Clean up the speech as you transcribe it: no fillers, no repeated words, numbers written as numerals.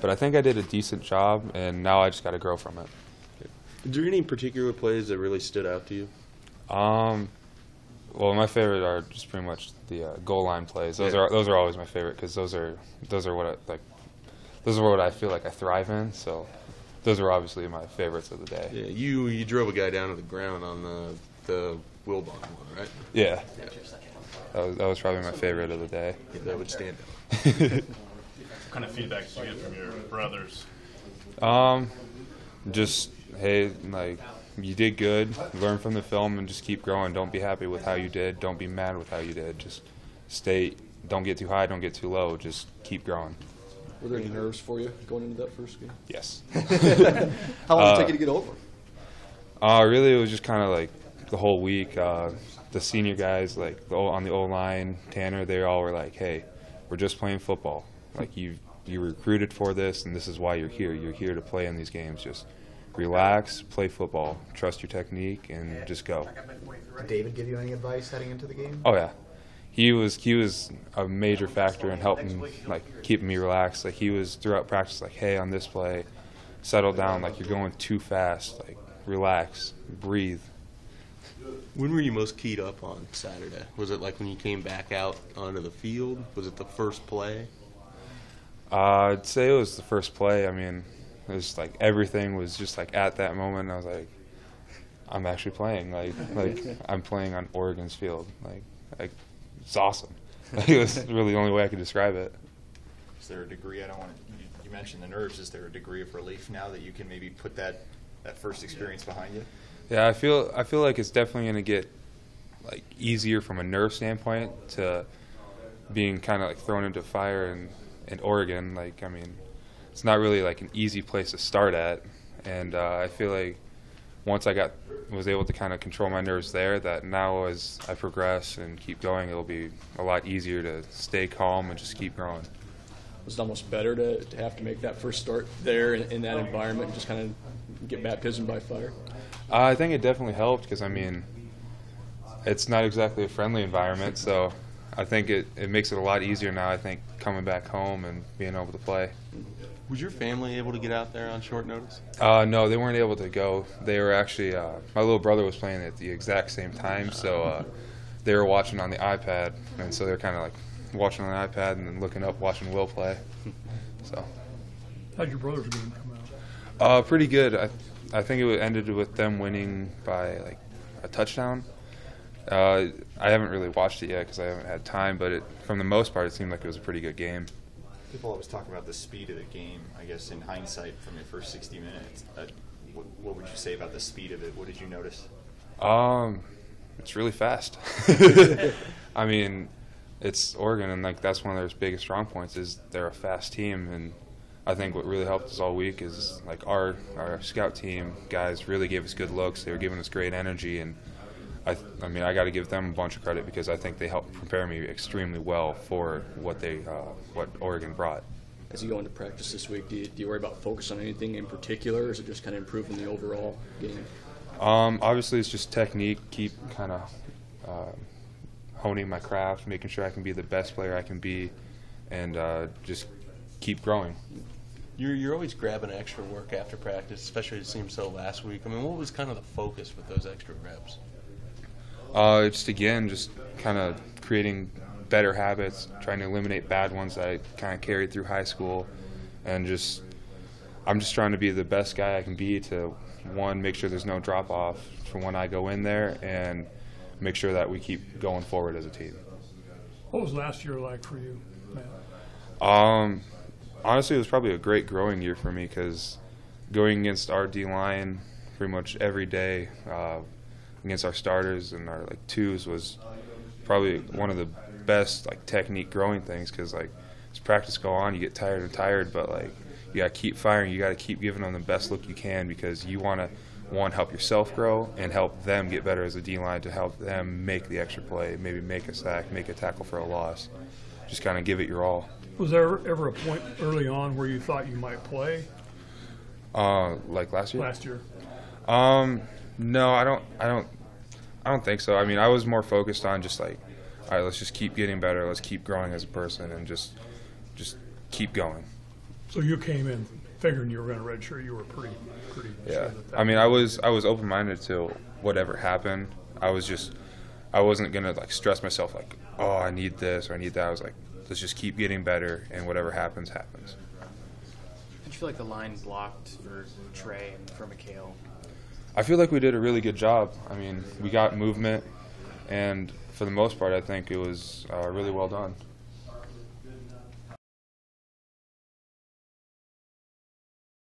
but I think I did a decent job, and now I just got to grow from it. Is there any particular plays that really stood out to you? Well, my favorite are just pretty much the goal line plays. Those are always my favorite because those are what I feel like I thrive in. So those are obviously my favorites of the day. Yeah, you drove a guy down to the ground on the Wilbon one, right? Yeah. That was probably my favorite of the day. Yeah, that would stand out. What kind of feedback did you get from your brothers? Just, hey, like, you did good. Learn from the film and just keep growing. Don't be happy with how you did. Don't be mad with how you did. Just don't get too high, don't get too low. Just keep growing. Were there any nerves for you going into that first game? Yes. How long did it take you to get over? Really, it was just kind of like the whole week. The senior guys, like on the O-line, Tanner, they all were like, hey, we're just playing football. Like, you recruited for this, and this is why you're here. You're here to play in these games. Just relax, play football, trust your technique, and just go. Did David give you any advice heading into the game? Oh, yeah. He was a major factor in helping, like, keeping me relaxed. Like, he was throughout practice like, hey, on this play, settle down. Like, you're going too fast. Like, relax, breathe. When were you most keyed up on Saturday? Was it like when you came back out onto the field? Was it the first play? I'd say it was the first play. I mean, it was like everything was just like at that moment. I was like, I'm actually playing. Like I'm playing on Oregon's field. Like it's awesome. Like, it was really the only way I could describe it. Is there a degree? You mentioned the nerves. Is there a degree of relief now that you can maybe put that first experience behind you? Yeah, I feel like it's definitely going to get like easier from a nerve standpoint to being kind of like thrown into fire in Oregon. Like, I mean, it's not really like an easy place to start at, and I feel like once I was able to kind of control my nerves there, that now as I progress and keep going, it'll be a lot easier to stay calm and just keep growing. Was it almost better to have to make that first start there in that environment and just kind of get baptized by fire? I think it definitely helped because, I mean, it's not exactly a friendly environment, so I think it makes it a lot easier now, I think, coming back home and being able to play. Was your family able to get out there on short notice? No, they weren't able to go. They were actually my little brother was playing at the exact same time, so they were watching on the iPad, and so they're kind of like watching on the iPad and then looking up, watching Will play. So. How'd your brother's game come out? Pretty good. I think it ended with them winning by like a touchdown. I haven't really watched it yet because I haven't had time, but from the most part, it seemed like it was a pretty good game. People always talk about the speed of the game. I guess in hindsight, from your first 60 minutes, what would you say about the speed of it? What did you notice? It's really fast. I mean, it's Oregon, and like that's one of their biggest strong points is they're a fast team, and I think what really helped us all week is like our scout team guys really gave us good looks. They were giving us great energy, and I mean I got to give them a bunch of credit because I think they helped prepare me extremely well for what Oregon brought. As you go into practice this week, do you worry about focus on anything in particular, or is it just kind of improving the overall game? Obviously, it's just technique. Keep kind of honing my craft, making sure I can be the best player I can be, and just keep growing. You're always grabbing extra work after practice, especially it seemed so last week. I mean, what was kind of the focus with those extra reps? Just kind of creating better habits, trying to eliminate bad ones that I kind of carried through high school, and I'm just trying to be the best guy I can be to, one, make sure there's no drop-off for when I go in there, and make sure that we keep going forward as a team. What was last year like for you, Matt? Honestly, it was probably a great growing year for me because going against our D-line pretty much every day against our starters and our like twos was probably one of the best like technique growing things because like as practice go on, you get tired, but like you got to keep firing. You got to keep giving them the best look you can because you want to, one, help yourself grow and help them get better as a D-line to help them make the extra play, maybe make a sack, make a tackle for a loss. Just kind of give it your all. Was there ever a point early on where you thought you might play? Like last year? Last year. No, I don't think so. I mean, I was more focused on just like, all right, let's just keep getting better. Let's keep growing as a person and just keep going. So you came in figuring you were going to redshirt. You were pretty sure Yeah, that. I mean, I was open-minded to whatever happened. I wasn't gonna like stress myself like, oh, I need this or I need that. I was like, let's just keep getting better, and whatever happens, happens. Did you feel like the line blocked for Trey and for McHale? I feel like we did a really good job. I mean, we got movement, and for the most part, I think it was really well done.